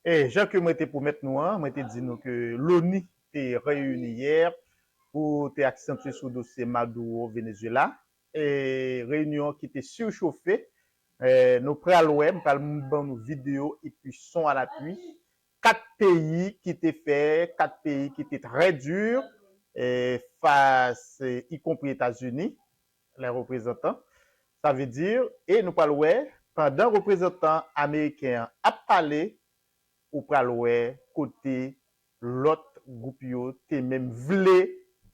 Et Jean que moi pour mettre nous, moi dit nous que l'ONU est réuni hier pour te accentuer sur le dossier Maduro au Venezuela. Et réunion qui était surchauffée. Nous prenons web, nous nos vidéos et puis son à l'appui. Quatre pays qui étaient faits, quatre pays qui étaient très durs face, y compris États-Unis, les représentants. Ça veut dire, et nous parlons, pendant représentants américains a parlé, ou pral côté l'autre groupe yo te même vle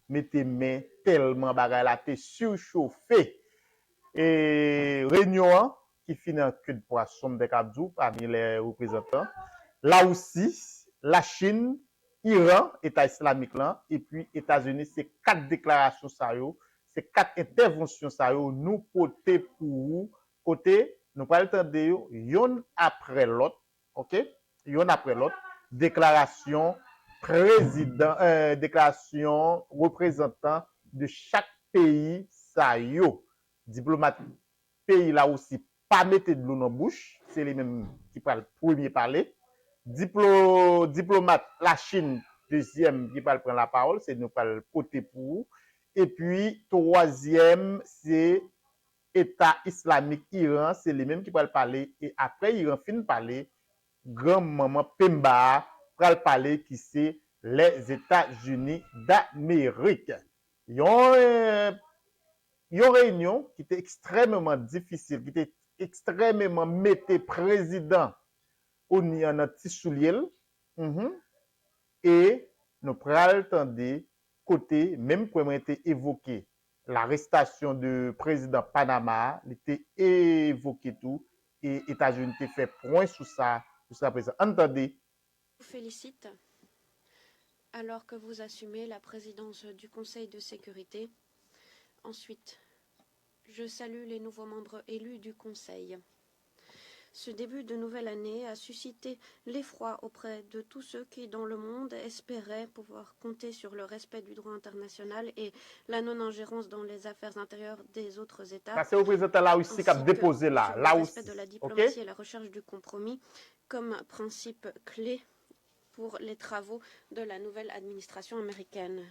mette main tellement bagay la te surchauffé et réunion qui finit en queue de poisson de Kabdou parmi les représentants là aussi la Chine Iran État islamique là et puis États-Unis c'est quatre déclarations ça yo c'est quatre interventions ça yo nous porter pour côté nous pas le temps de yon après l'autre OK yon après l'autre déclaration président déclaration représentant de chaque pays ça yo diplomate pays là aussi pas mettre de l'eau dans la bouche c'est les mêmes qui parlent premier parler diplomate la Chine deuxième qui parle prendre la parole c'est nous parle côté pour et puis troisième c'est État islamique Iran c'est les mêmes qui parlent parler et après Iran fin parler grand maman Pemba pral parler qui c'est les États-Unis d'Amérique yon une réunion qui était extrêmement difficile, qui était extrêmement metté président au ni en petit soulier. Et nous prenons tendez côté, même quand été évoqué, l'arrestation du président Panama, il était évoqué tout, et États-Unis fait point sur ça présent. Entendez. Je vous félicite alors que vous assumez la présidence du Conseil de sécurité. Ensuite, je salue les nouveaux membres élus du Conseil. Ce début de nouvelle année a suscité l'effroi auprès de tous ceux qui, dans le monde, espéraient pouvoir compter sur le respect du droit international et la non-ingérence dans les affaires intérieures des autres États. Ça, c'est le représentant là aussi qui a déposé là, sur là le aussi. respect de la diplomatie et la recherche du compromis comme principe clé pour les travaux de la nouvelle administration américaine.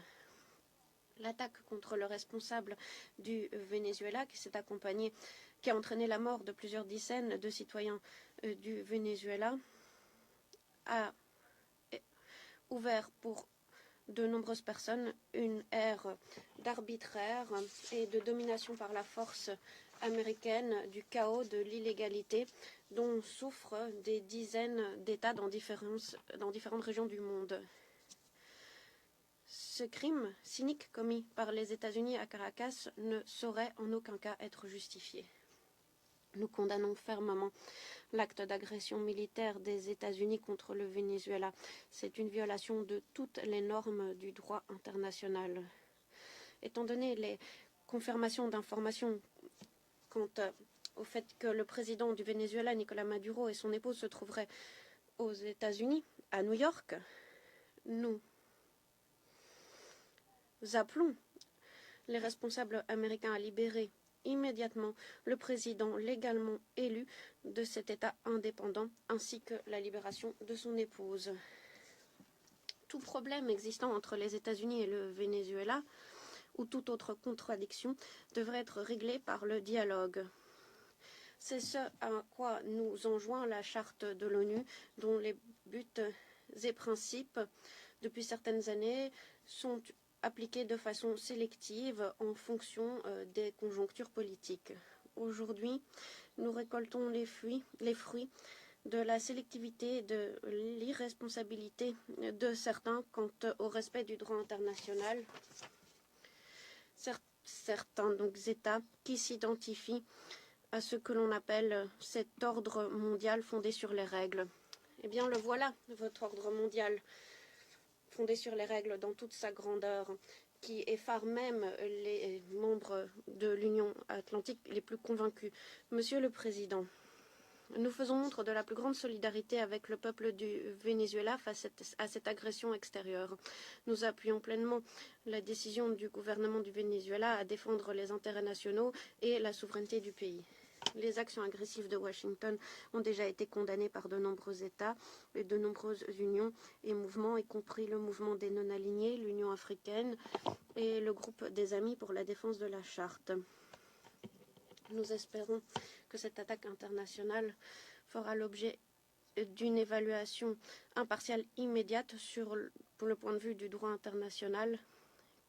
L'attaque contre le responsable du Venezuela, qui a entraîné la mort de plusieurs dizaines de citoyens du Venezuela, a ouvert pour de nombreuses personnes une ère d'arbitraire et de domination par la force américaine, du chaos, de l'illégalité dont souffrent des dizaines d'États dans différentes régions du monde. Ce crime cynique commis par les États-Unis à Caracas ne saurait en aucun cas être justifié. Nous condamnons fermement l'acte d'agression militaire des États-Unis contre le Venezuela. C'est une violation de toutes les normes du droit international. Étant donné les confirmations d'informations quant au fait que le président du Venezuela, Nicolás Maduro, et son épouse se trouveraient aux États-Unis, à New York, nous appelons les responsables américains à libérer immédiatement le président légalement élu de cet État indépendant, ainsi que la libération de son épouse. Tout problème existant entre les États-Unis et le Venezuela, ou toute autre contradiction, devrait être réglé par le dialogue. C'est ce à quoi nous enjoint la charte de l'ONU, dont les buts et principes, depuis certaines années, sont appliqués de façon sélective en fonction des conjonctures politiques. Aujourd'hui, nous récoltons les fruits de la sélectivité et de l'irresponsabilité de certains quant au respect du droit international. Certains États qui s'identifient à ce que l'on appelle cet ordre mondial fondé sur les règles. Eh bien, le voilà, votre ordre mondial fondé sur les règles dans toute sa grandeur, qui effare même les membres de l'Union atlantique les plus convaincus. Monsieur le Président, nous faisons montre de la plus grande solidarité avec le peuple du Venezuela face à cette agression extérieure. Nous appuyons pleinement la décision du gouvernement du Venezuela à défendre les intérêts nationaux et la souveraineté du pays. Les actions agressives de Washington ont déjà été condamnées par de nombreux États et de nombreuses unions et mouvements, y compris le mouvement des non-alignés, l'Union africaine et le groupe des Amis pour la défense de la Charte. Nous espérons que cette attaque internationale fera l'objet d'une évaluation impartiale immédiate pour le point de vue du droit international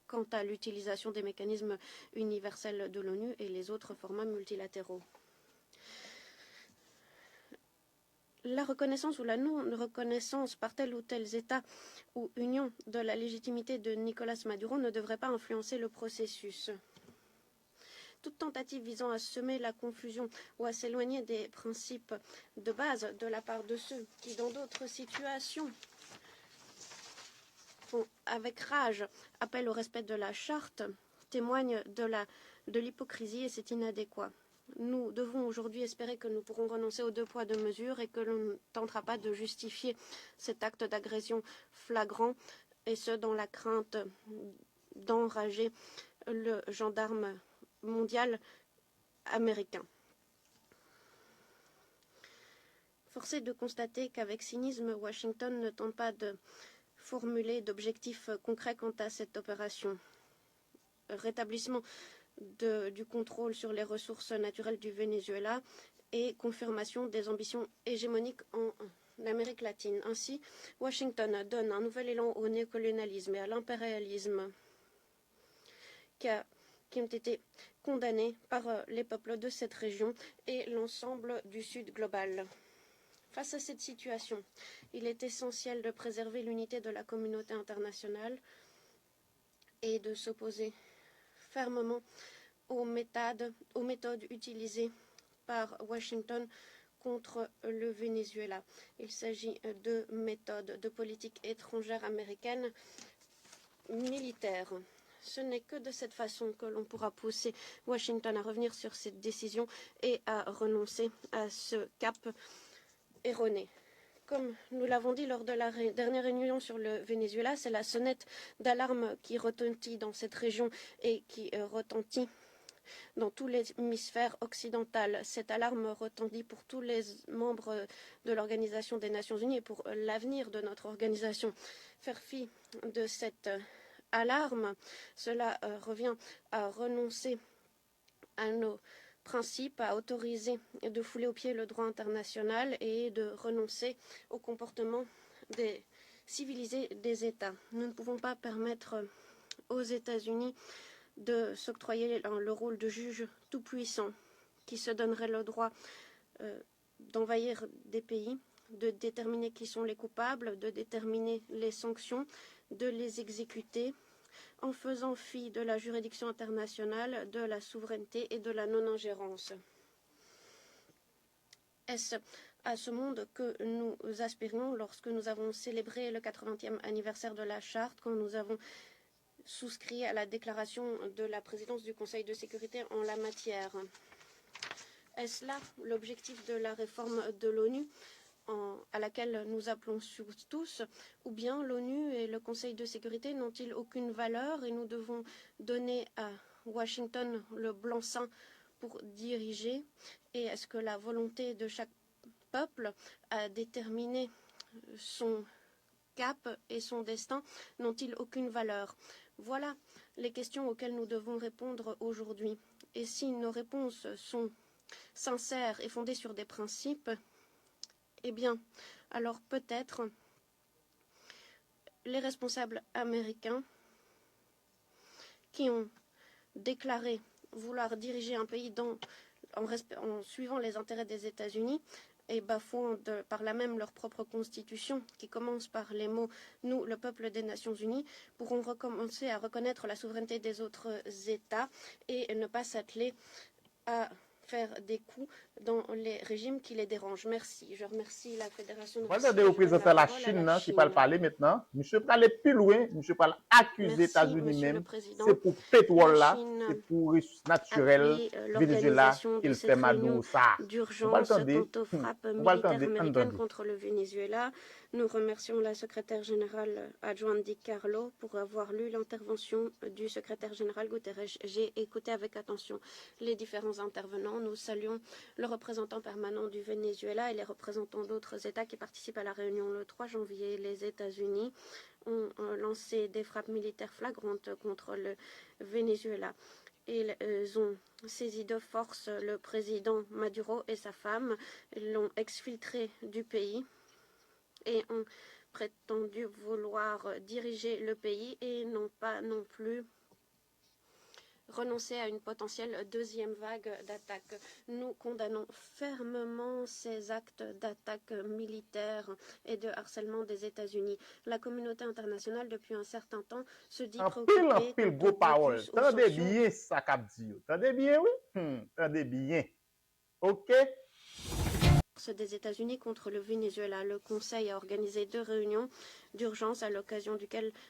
quant à l'utilisation des mécanismes universels de l'ONU et les autres formats multilatéraux. La reconnaissance ou la non-reconnaissance par tel ou tel État ou Union de la légitimité de Nicolás Maduro ne devrait pas influencer le processus. Toute tentative visant à semer la confusion ou à s'éloigner des principes de base de la part de ceux qui, dans d'autres situations, font avec rage appel au respect de la charte, témoigne de l'hypocrisie et c'est inadéquat. Nous devons aujourd'hui espérer que nous pourrons renoncer aux 2 poids 2 mesures et que l'on ne tentera pas de justifier cet acte d'agression flagrant, et ce dans la crainte d'enrager le gendarme mondial américain. Force est de constater qu'avec cynisme, Washington ne tente pas de formuler d'objectifs concrets quant à cette opération. Rétablissement du contrôle sur les ressources naturelles du Venezuela et confirmation des ambitions hégémoniques en Amérique latine. Ainsi, Washington donne un nouvel élan au néocolonialisme et à l'impérialisme qui ont été condamnés par les peuples de cette région et l'ensemble du Sud global. Face à cette situation, il est essentiel de préserver l'unité de la communauté internationale et de s'opposer fermement aux méthodes utilisées par Washington contre le Venezuela. Il s'agit de méthodes de politique étrangère américaine militaire. Ce n'est que de cette façon que l'on pourra pousser Washington à revenir sur cette décision et à renoncer à ce cap erroné. Comme nous l'avons dit lors de la dernière réunion sur le Venezuela, c'est la sonnette d'alarme qui retentit dans cette région et qui retentit dans tout l'hémisphère occidental. Cette alarme retentit pour tous les membres de l'Organisation des Nations Unies et pour l'avenir de notre organisation. Faire fi de cette alarme, cela revient à renoncer à nos principe à autoriser de fouler aux pieds le droit international et de renoncer au comportement civilisé des États. Nous ne pouvons pas permettre aux États-Unis de s'octroyer le rôle de juge tout-puissant qui se donnerait le droit d'envahir des pays, de déterminer qui sont les coupables, de déterminer les sanctions, de les exécuter, en faisant fi de la juridiction internationale, de la souveraineté et de la non-ingérence. Est-ce à ce monde que nous aspirions lorsque nous avons célébré le 80e anniversaire de la Charte, quand nous avons souscrit à la déclaration de la présidence du Conseil de sécurité en la matière? Est-ce là l'objectif de la réforme de l'ONU à laquelle nous appelons tous, ou bien l'ONU et le Conseil de sécurité n'ont-ils aucune valeur et nous devons donner à Washington le blanc-seing pour diriger? Et est-ce que la volonté de chaque peuple à déterminer son cap et son destin n'ont-ils aucune valeur? Voilà les questions auxquelles nous devons répondre aujourd'hui. Et si nos réponses sont sincères et fondées sur des principes, eh bien, alors peut-être les responsables américains qui ont déclaré vouloir diriger un pays en suivant les intérêts des États-Unis et bafouant par là même leur propre constitution, qui commence par les mots « Nous, le peuple des Nations Unies », pourront recommencer à reconnaître la souveraineté des autres États et ne pas s'atteler à faire des coups dans les régimes qui les dérangent. Merci. Je remercie la Fédération de Voilà Russie. des Je donne la représentants de la parole à Chine la qui parlent Chine. parler maintenant. Monsieur peut aller plus loin. Monsieur peut accuser les Merci, États-Unis Monsieur le même. C'est Président. pour La pétrole là, c'est Chine pour ressources naturelles. appuie Venezuela, l'organisation de qu'il cette fait réunion Maduro ça. On va le d'urgence tendre. quant aux frappes On va le militaires tendre. américaines contre le Venezuela. Nous remercions la secrétaire générale adjointe Di Carlo pour avoir lu l'intervention du secrétaire général Guterres. J'ai écouté avec attention les différents intervenants. Nous saluons le représentant permanent du Venezuela et les représentants d'autres États qui participent à la réunion le 3 janvier. Les États-Unis ont lancé des frappes militaires flagrantes contre le Venezuela. Ils ont saisi de force le président Maduro et sa femme, l'ont exfiltré du pays et ont prétendu vouloir diriger le pays et n'ont pas non plus renoncer à une potentielle deuxième vague d'attaques. Nous condamnons fermement ces actes d'attaque militaire et de harcèlement des États-Unis. La communauté internationale, depuis un certain temps, se dit préoccupée pile quant au gros parole. blocus aux Tendez sanctions. bien ça qu'a dit. Tendez bien, oui? Tendez bien. OK? Des États-Unis contre le Venezuela. Le Conseil a organisé 2 réunions d'urgence à l'occasion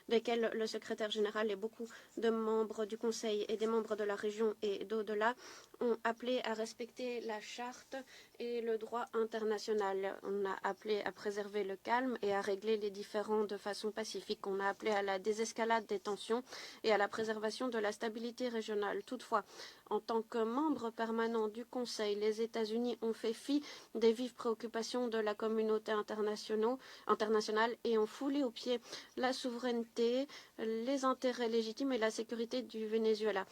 desquelles le secrétaire général et beaucoup de membres du Conseil et des membres de la région et d'au-delà ont appelé à respecter la charte et le droit international. On a appelé à préserver le calme et à régler les différends de façon pacifique. On a appelé à la désescalade des tensions et à la préservation de la stabilité régionale. Toutefois, en tant que membre permanent du Conseil, les États-Unis ont fait fi des vives préoccupations de la communauté internationale et ont foulé aux pieds la souveraineté, les intérêts légitimes et la sécurité du Venezuela.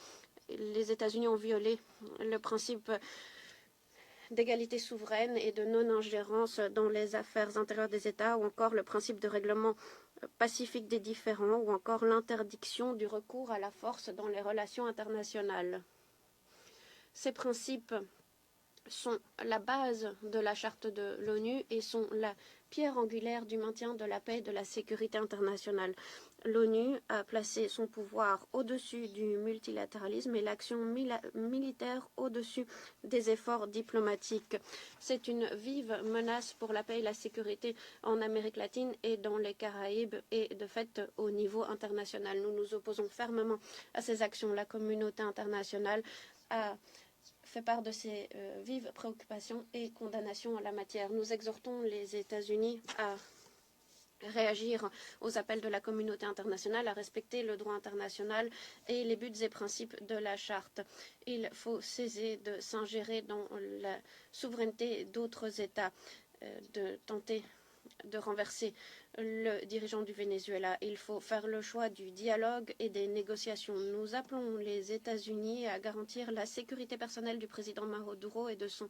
Les États-Unis ont violé le principe d'égalité souveraine et de non-ingérence dans les affaires intérieures des États, ou encore le principe de règlement pacifique des différends, ou encore l'interdiction du recours à la force dans les relations internationales. Ces principes sont la base de la charte de l'ONU et sont la pierre angulaire du maintien de la paix et de la sécurité internationale. L'ONU a placé son pouvoir au-dessus du multilatéralisme et l'action militaire au-dessus des efforts diplomatiques. C'est une vive menace pour la paix et la sécurité en Amérique latine et dans les Caraïbes et de fait au niveau international. Nous nous opposons fermement à ces actions. La communauté internationale a fait part de ses vives préoccupations et condamnations en la matière. Nous exhortons les États-Unis à réagir aux appels de la communauté internationale, à respecter le droit international et les buts et principes de la charte. Il faut cesser de s'ingérer dans la souveraineté d'autres États, de tenter de renverser le dirigeant du Venezuela. Il faut faire le choix du dialogue et des négociations. Nous appelons les États-Unis à garantir la sécurité personnelle du président Maduro et de son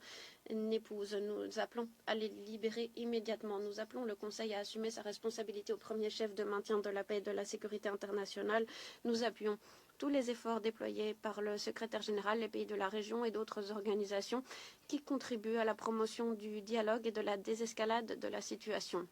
épouse. Nous appelons à les libérer immédiatement. Nous appelons le Conseil à assumer sa responsabilité au premier chef de maintien de la paix et de la sécurité internationale. Nous appuyons tous les efforts déployés par le secrétaire général, les pays de la région et d'autres organisations qui contribuent à la promotion du dialogue et de la désescalade de la situation.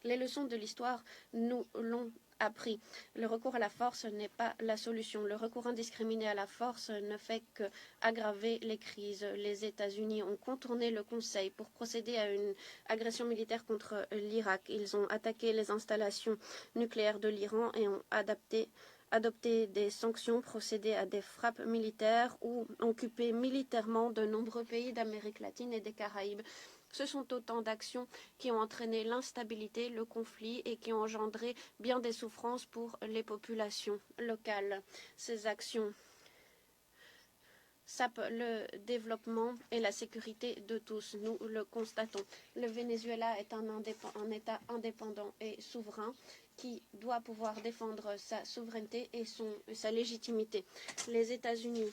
Les leçons de l'histoire nous l'ont appris. Le recours à la force n'est pas la solution. Le recours indiscriminé à la force ne fait qu'aggraver les crises. Les États-Unis ont contourné le Conseil pour procéder à une agression militaire contre l'Irak. Ils ont attaqué les installations nucléaires de l'Iran et ont adopté des sanctions, procédé à des frappes militaires ou occupé militairement de nombreux pays d'Amérique latine et des Caraïbes. Ce sont autant d'actions qui ont entraîné l'instabilité, le conflit et qui ont engendré bien des souffrances pour les populations locales. Ces actions sapent le développement et la sécurité de tous. Nous le constatons. Le Venezuela est un État indépendant et souverain qui doit pouvoir défendre sa souveraineté et sa légitimité. Les États-Unis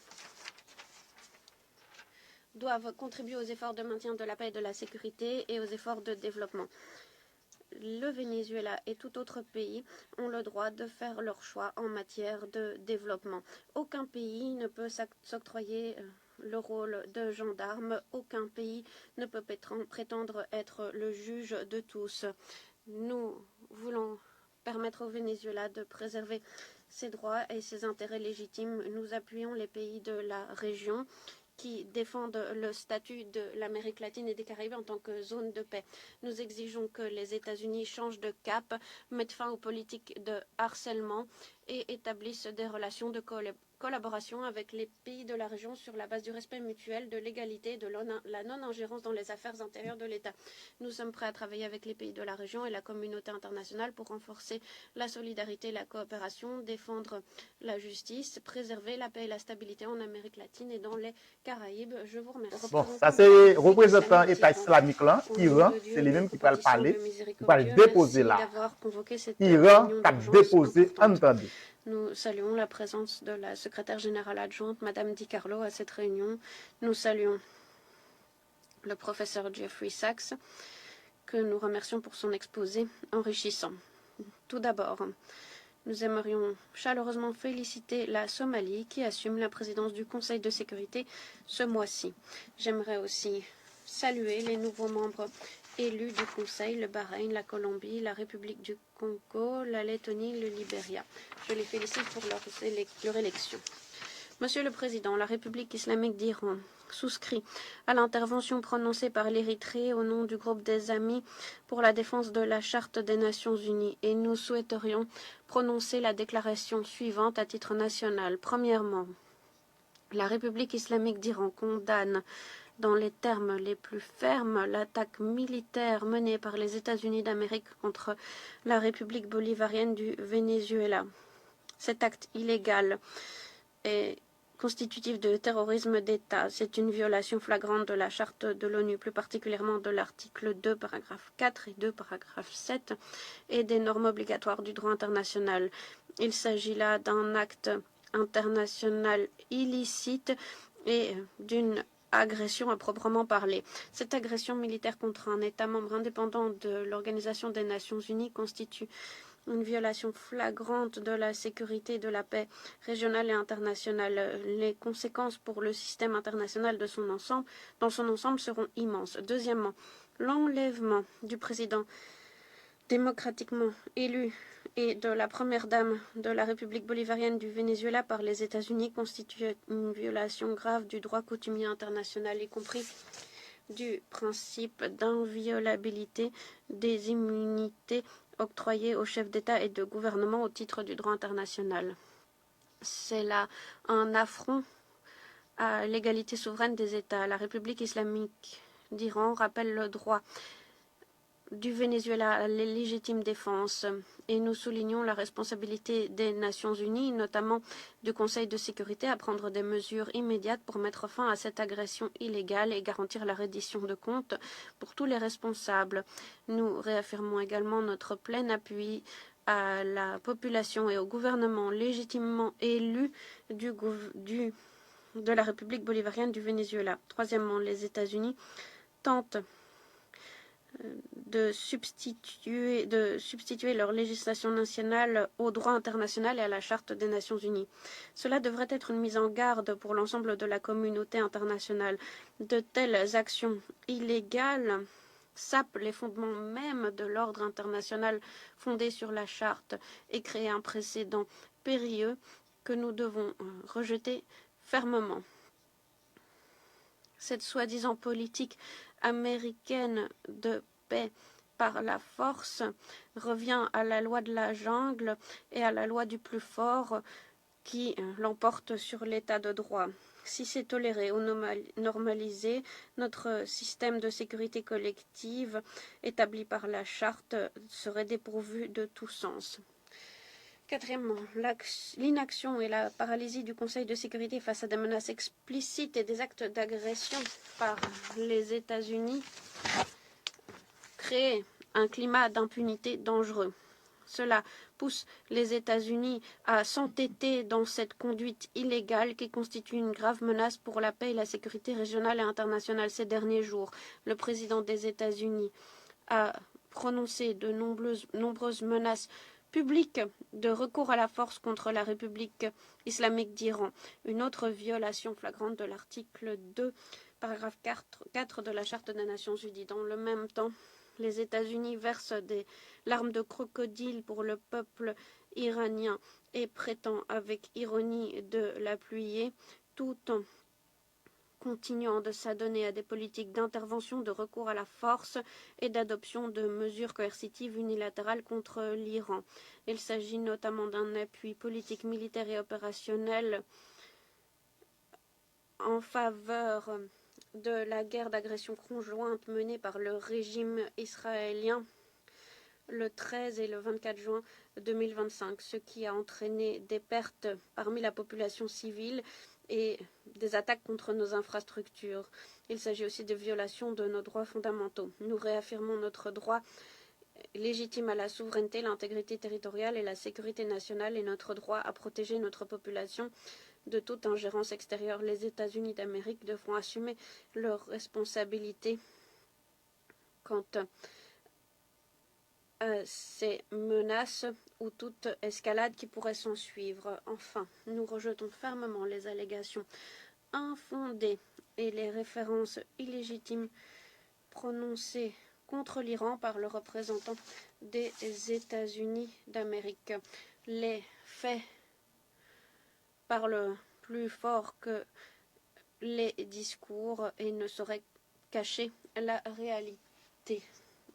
doivent contribuer aux efforts de maintien de la paix et de la sécurité et aux efforts de développement. Le Venezuela et tout autre pays ont le droit de faire leur choix en matière de développement. Aucun pays ne peut s'octroyer le rôle de gendarme. Aucun pays ne peut prétendre être le juge de tous. Nous voulons permettre au Venezuela de préserver ses droits et ses intérêts légitimes. Nous appuyons les pays de la région qui défendent le statut de l'Amérique latine et des Caraïbes en tant que zone de paix. Nous exigeons que les États-Unis changent de cap, mettent fin aux politiques de harcèlement et établissent des relations de collaboration avec les pays de la région sur la base du respect mutuel, de l'égalité et de la non-ingérence dans les affaires intérieures de l'État. Nous sommes prêts à travailler avec les pays de la région et la communauté internationale pour renforcer la solidarité et la coopération, défendre la justice, préserver la paix et la stabilité en Amérique latine et dans les Caraïbes. Je vous remercie. Bon, ça c'est représentant État islamique là, Iran, c'est les mêmes qui parlent parler, qui parlent déposer là. Iran qui a déposé, entendez. Nous saluons la présence de la secrétaire générale adjointe, Madame Di Carlo, à cette réunion. Nous saluons le professeur Jeffrey Sachs, que nous remercions pour son exposé enrichissant. Tout d'abord, nous aimerions chaleureusement féliciter la Somalie qui assume la présidence du Conseil de sécurité ce mois-ci. J'aimerais aussi saluer les nouveaux membres élus du Conseil, le Bahreïn, la Colombie, la République du Congo, la Lettonie, le Libéria. Je les félicite pour leur élection. Monsieur le Président, la République islamique d'Iran souscrit à l'intervention prononcée par l'Érythrée au nom du groupe des Amis pour la défense de la Charte des Nations Unies et nous souhaiterions prononcer la déclaration suivante à titre national. Premièrement, la République islamique d'Iran condamne dans les termes les plus fermes l'attaque militaire menée par les États-Unis d'Amérique contre la République bolivarienne du Venezuela. Cet acte illégal est constitutif de terrorisme d'État. C'est une violation flagrante de la charte de l'ONU, plus particulièrement de l'article 2, paragraphe 4 et 2, paragraphe 7, et des normes obligatoires du droit international. Il s'agit là d'un acte international illicite et d'une agression à proprement parler. Cette agression militaire contre un État membre indépendant de l'Organisation des Nations Unies constitue une violation flagrante de la sécurité et de la paix régionale et internationale. Les conséquences pour le système international dans son ensemble seront immenses. Deuxièmement, l'enlèvement du président démocratiquement élu et de la première dame de la République bolivarienne du Venezuela par les États-Unis constitue une violation grave du droit coutumier international, y compris du principe d'inviolabilité des immunités octroyées aux chefs d'État et de gouvernement au titre du droit international. C'est là un affront à l'égalité souveraine des États. La République islamique d'Iran rappelle le droit du Venezuela à la légitime défense et nous soulignons la responsabilité des Nations Unies, notamment du Conseil de sécurité, à prendre des mesures immédiates pour mettre fin à cette agression illégale et garantir la reddition de comptes pour tous les responsables. Nous réaffirmons également notre plein appui à la population et au gouvernement légitimement élu de la République bolivarienne du Venezuela. Troisièmement, les États-Unis tentent de substituer leur législation nationale au droit international et à la Charte des Nations Unies. Cela devrait être une mise en garde pour l'ensemble de la communauté internationale. De telles actions illégales sapent les fondements mêmes de l'ordre international fondé sur la Charte et créent un précédent périlleux que nous devons rejeter fermement. Cette soi-disant politique américaine de paix par la force revient à la loi de la jungle et à la loi du plus fort qui l'emporte sur l'état de droit. Si c'est toléré ou normalisé, notre système de sécurité collective établi par la charte serait dépourvu de tout sens. Quatrièmement, l'inaction et la paralysie du Conseil de sécurité face à des menaces explicites et des actes d'agression par les États-Unis créent un climat d'impunité dangereux. Cela pousse les États-Unis à s'entêter dans cette conduite illégale qui constitue une grave menace pour la paix et la sécurité régionale et internationale. Ces derniers jours, le président des États-Unis a prononcé de nombreuses menaces publiques de recours à la force contre la République islamique d'Iran, une autre violation flagrante de l'article 2, paragraphe 4 de la Charte des Nations Unies. Dans le même temps, les États-Unis versent des larmes de crocodile pour le peuple iranien et prétend avec ironie de l'appuyer tout en continuant de s'adonner à des politiques d'intervention, de recours à la force et d'adoption de mesures coercitives unilatérales contre l'Iran. Il s'agit notamment d'un appui politique, militaire et opérationnel en faveur de la guerre d'agression conjointe menée par le régime israélien le 13 et le 24 juin 2025, ce qui a entraîné des pertes parmi la population civile et des attaques contre nos infrastructures. Il s'agit aussi de violations de nos droits fondamentaux. Nous réaffirmons notre droit légitime à la souveraineté, l'intégrité territoriale et la sécurité nationale et notre droit à protéger notre population de toute ingérence extérieure. Les États-Unis d'Amérique devront assumer leurs responsabilités quant ces menaces ou toute escalade qui pourrait s'en suivre. Enfin, nous rejetons fermement les allégations infondées et les références illégitimes prononcées contre l'Iran par le représentant des États-Unis d'Amérique. Les faits parlent plus fort que les discours et ne sauraient cacher la réalité.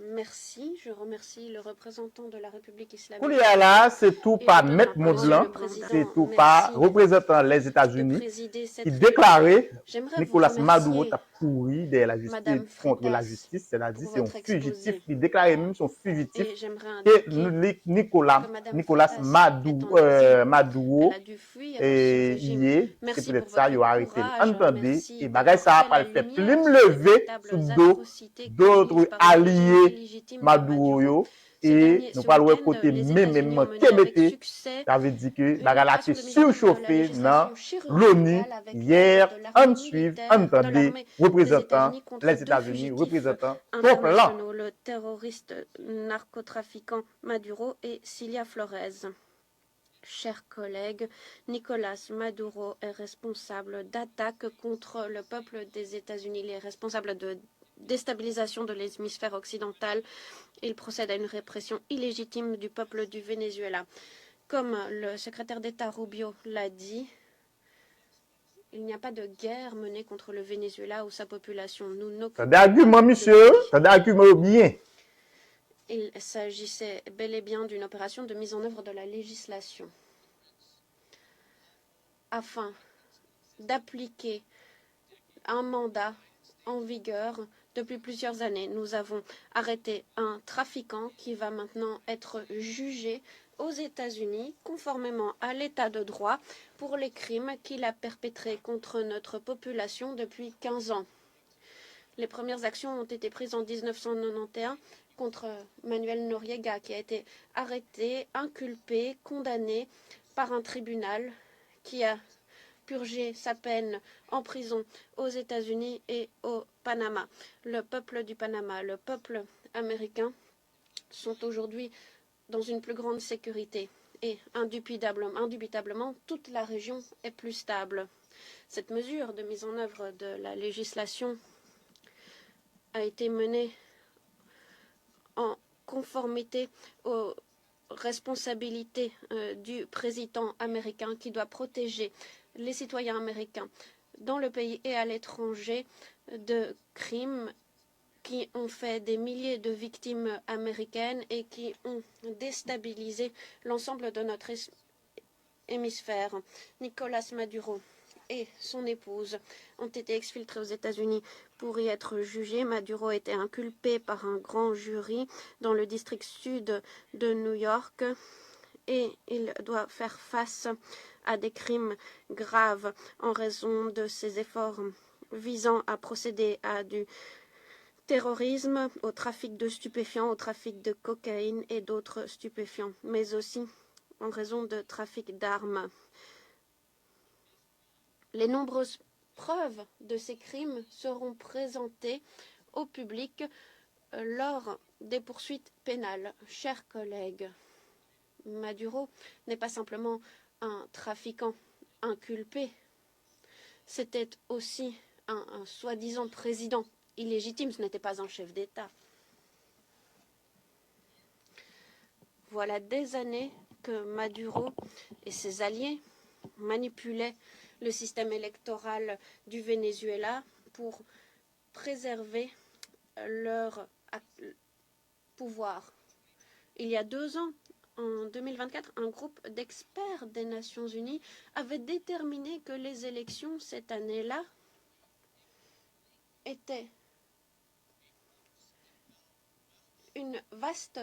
Merci. Je remercie le représentant de la République islamique. Koulia là, c'est tout Et pas je donne mettre la parole monde là, au président. c'est tout Merci pas représentant les de États-Unis présider cette qui réunion. déclarait J'aimerais vous Nicolas Maduro remercier, a pourri de la justice, Madame contre la Freitas, justice, c'est-à-dire pour c'est un votre fugitif, exposé. il déclarait même son fugitif, Et j'aimerais et indiquer Nicolas que Madame Nicolas Freitas est en exil. Elle Maduro, a dû fuir ce et régime. hier, c'est Merci peut-être pour ça, votre il a arrêté. courage. Entendez, Merci et bagay d'avoir ça a fait pas la le fait lumière plus sur ces lever véritables sous dos atrocités d'autres commises par le régime alliés illégitime de Maduro Maduro. yo, Ce et nous pas le week-end, côté les même États-Unis ont mené avec Kébété, succès ça veut dire que une bagay la opération été de mise en œuvre de la surchauffé dans législation l'ONU chirurgicale avec l'aide hier, de en l'armée suivre, militaire, de entendez, l'armée des représentant États-Unis contre les deux États-Unis, fugitifs représentant Trump là. internationaux, le terroriste narcotrafiquant Maduro et Cilia Flores. Chers collègues, Nicolas Maduro est responsable d'attaques contre le peuple des États-Unis. Il est responsable de déstabilisation de l'hémisphère occidental. Il procède à une répression illégitime du peuple du Venezuela. Comme le secrétaire d'État Rubio l'a dit, il n'y a pas de guerre menée contre le Venezuela ou sa population. Nous n'occupons T'as des arguments, pas monsieur, de t'as des arguments bien. Il s'agissait bel et bien d'une opération de mise en œuvre de la législation afin d'appliquer un mandat en vigueur depuis plusieurs années. Nous avons arrêté un trafiquant qui va maintenant être jugé aux États-Unis conformément à l'état de droit pour les crimes qu'il a perpétrés contre notre population depuis 15 ans. Les premières actions ont été prises en 1991 contre Manuel Noriega, qui a été arrêté, inculpé, condamné par un tribunal qui a purgé sa peine en prison aux États-Unis et au Panama. Le peuple du Panama, le peuple américain sont aujourd'hui dans une plus grande sécurité et indubitablement, toute la région est plus stable. Cette mesure de mise en œuvre de la législation a été menée en conformité aux responsabilités du président américain qui doit protéger les citoyens américains dans le pays et à l'étranger de crimes qui ont fait des milliers de victimes américaines et qui ont déstabilisé l'ensemble de notre hémisphère. Nicolas Maduro et son épouse ont été exfiltrés aux États-Unis pour y être jugés. Maduro était inculpé par un grand jury dans le district sud de New York et il doit faire face à des crimes graves en raison de ses efforts visant à procéder à du terrorisme, au trafic de stupéfiants, au trafic de cocaïne et d'autres stupéfiants, mais aussi en raison de trafic d'armes. Les nombreuses preuves de ces crimes seront présentées au public lors des poursuites pénales. Chers collègues, Maduro n'est pas simplement un trafiquant inculpé, c'était aussi un soi-disant président illégitime, ce n'était pas un chef d'État. Voilà des années que Maduro et ses alliés manipulaient le système électoral du Venezuela pour préserver leur pouvoir. Il y a 2 ans, en 2024, un groupe d'experts des Nations Unies avait déterminé que les élections cette année-là étaient une vaste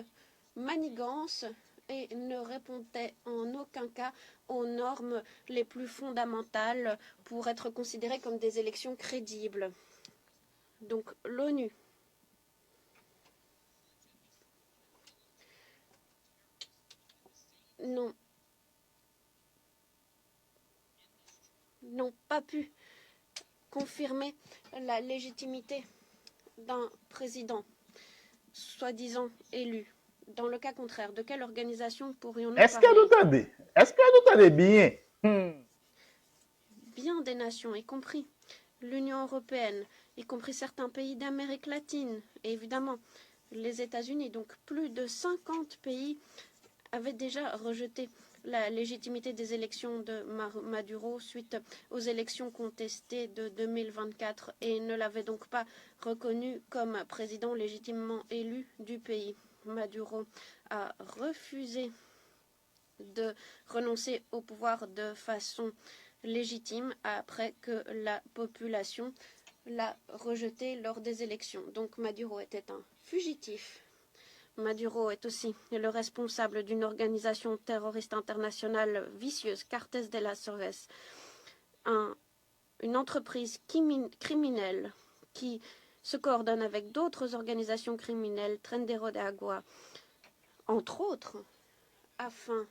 manigance et ne répondait en aucun cas aux normes les plus fondamentales pour être considérées comme des élections crédibles. Donc l'ONU n'ont pas pu confirmer la légitimité d'un président soi-disant élu. Dans le cas contraire, de quelle organisation pourrions-nous Est-ce que parler? nous entendez? Est-ce que nous entendez bien? Bien des nations, y compris l'Union européenne, y compris certains pays d'Amérique latine, et évidemment les États-Unis. Donc plus de 50 pays avaient déjà rejeté la légitimité des élections de Maduro suite aux élections contestées de 2024 et ne l'avaient donc pas reconnu comme président légitimement élu du pays. Maduro a refusé de renoncer au pouvoir de façon légitime après que la population l'a rejeté lors des élections. Donc Maduro était un fugitif. Maduro est aussi le responsable d'une organisation terroriste internationale vicieuse, Cartes de las Soles, une entreprise criminelle qui se coordonne avec d'autres organisations criminelles, Trendero de Agua, entre autres, afin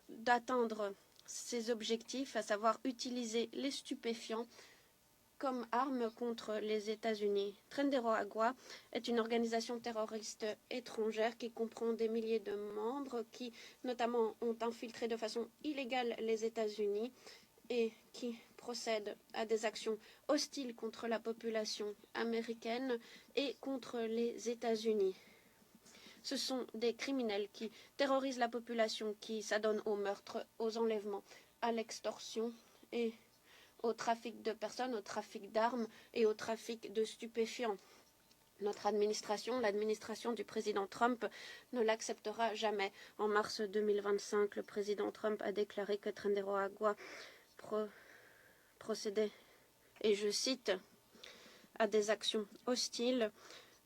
d'atteindre ses objectifs, à savoir utiliser les stupéfiants comme arme contre les États-Unis. Trendero Agua est une organisation terroriste étrangère qui comprend des milliers de membres qui, notamment, ont infiltré de façon illégale les États-Unis et qui procèdent à des actions hostiles contre la population américaine et contre les États-Unis. Ce sont des criminels qui terrorisent la population, qui s'adonnent au meurtre, aux enlèvements, à l'extorsion et au trafic de personnes, au trafic d'armes et au trafic de stupéfiants. Notre administration, l'administration du président Trump, ne l'acceptera jamais. En mars 2025, le président Trump a déclaré que Trendero Agua procédait, et je cite, à des actions hostiles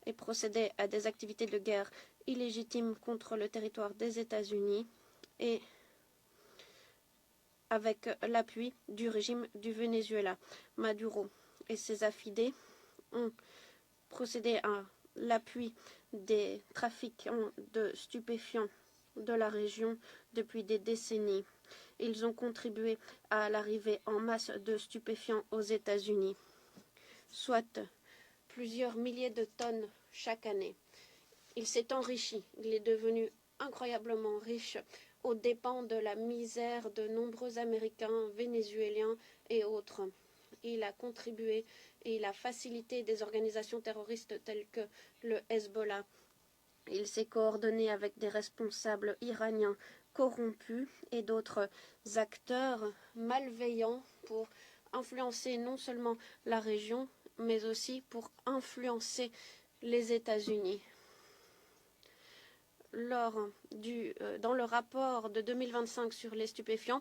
et procédait à des activités de guerre illégitimes contre le territoire des États-Unis et avec l'appui du régime du Venezuela. Maduro et ses affidés ont procédé à l'appui des trafiquants de stupéfiants de la région depuis des décennies. Ils ont contribué à l'arrivée en masse de stupéfiants aux États-Unis, soit plusieurs milliers de tonnes chaque année. Il s'est enrichi, il est devenu incroyablement riche aux dépens de la misère de nombreux Américains, Vénézuéliens et autres. Il a contribué et il a facilité des organisations terroristes telles que le Hezbollah. Il s'est coordonné avec des responsables iraniens corrompus et d'autres acteurs malveillants pour influencer non seulement la région, mais aussi pour influencer les États-Unis. Dans le rapport de 2025 sur les stupéfiants,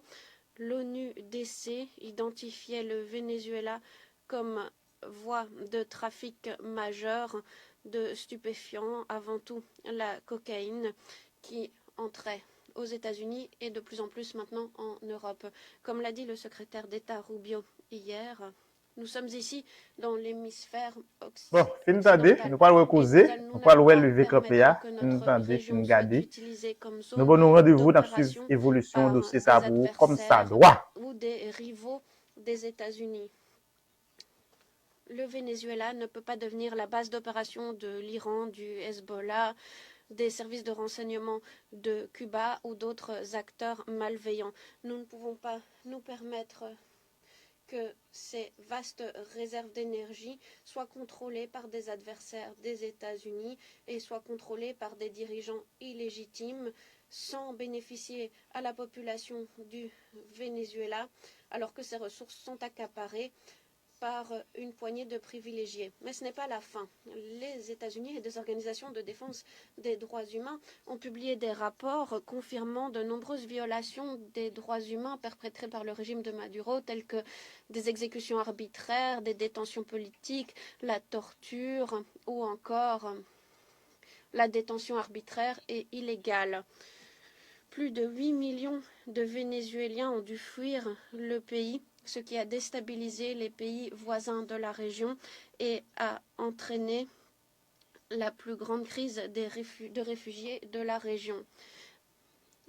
l'ONU-DC identifiait le Venezuela comme voie de trafic majeur de stupéfiants, avant tout la cocaïne qui entrait aux États-Unis et de plus en plus maintenant en Europe. Comme l'a dit le secrétaire d'État Rubio hier, nous sommes ici dans l'hémisphère Bon, fin tande, occidental nous parlons et causer, nous n'allons parlons pas lever campé, permettre que fin notre tande, fin région soit gade. utilisée comme Nous zone bon rendez-vous, nous suivre d'opération évolution par dossier ça des pour vous, comme ça adversaires doit. ou des rivaux des États-Unis. Le Venezuela ne peut pas devenir la base d'opération de l'Iran, du Hezbollah, des services de renseignement de Cuba ou d'autres acteurs malveillants. Nous ne pouvons pas nous permettre que ces vastes réserves d'énergie soient contrôlées par des adversaires des États-Unis et soient contrôlées par des dirigeants illégitimes sans bénéficier à la population du Venezuela, alors que ces ressources sont accaparées par une poignée de privilégiés. Mais ce n'est pas la fin. Les États-Unis et des organisations de défense des droits humains ont publié des rapports confirmant de nombreuses violations des droits humains perpétrées par le régime de Maduro, telles que des exécutions arbitraires, des détentions politiques, la torture ou encore la détention arbitraire et illégale. Plus de 8 millions de Vénézuéliens ont dû fuir le pays, ce qui a déstabilisé les pays voisins de la région et a entraîné la plus grande crise de réfugiés de la région.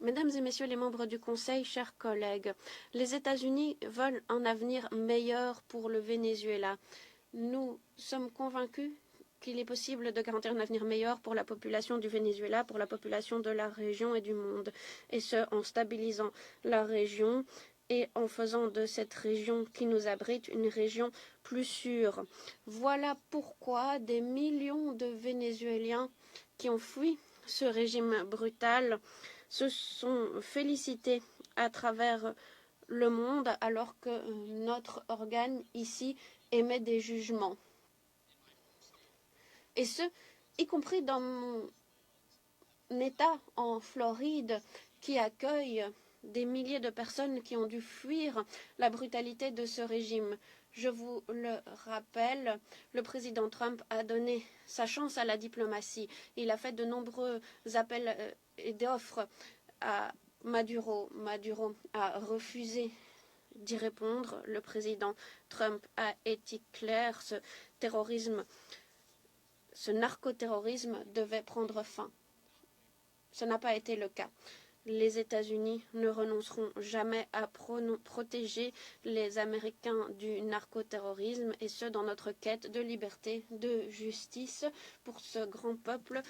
Mesdames et messieurs les membres du Conseil, chers collègues, les États-Unis veulent un avenir meilleur pour le Venezuela. Nous sommes convaincus qu'il est possible de garantir un avenir meilleur pour la population du Venezuela, pour la population de la région et du monde, et ce, en stabilisant la région et en faisant de cette région qui nous abrite une région plus sûre. Voilà pourquoi des millions de Vénézuéliens qui ont fui ce régime brutal se sont félicités à travers le monde alors que notre organe ici émet des jugements. Et ce, y compris dans mon État en Floride, qui accueille des milliers de personnes qui ont dû fuir la brutalité de ce régime. Je vous le rappelle, le président Trump a donné sa chance à la diplomatie. Il a fait de nombreux appels et d'offres à Maduro. Maduro a refusé d'y répondre. Le président Trump a été clair, ce narcoterrorisme devait prendre fin. Ce n'a pas été le cas. Les États-Unis ne renonceront jamais à protéger les Américains du narcoterrorisme, et ce, dans notre quête de liberté, de justice pour ce grand peuple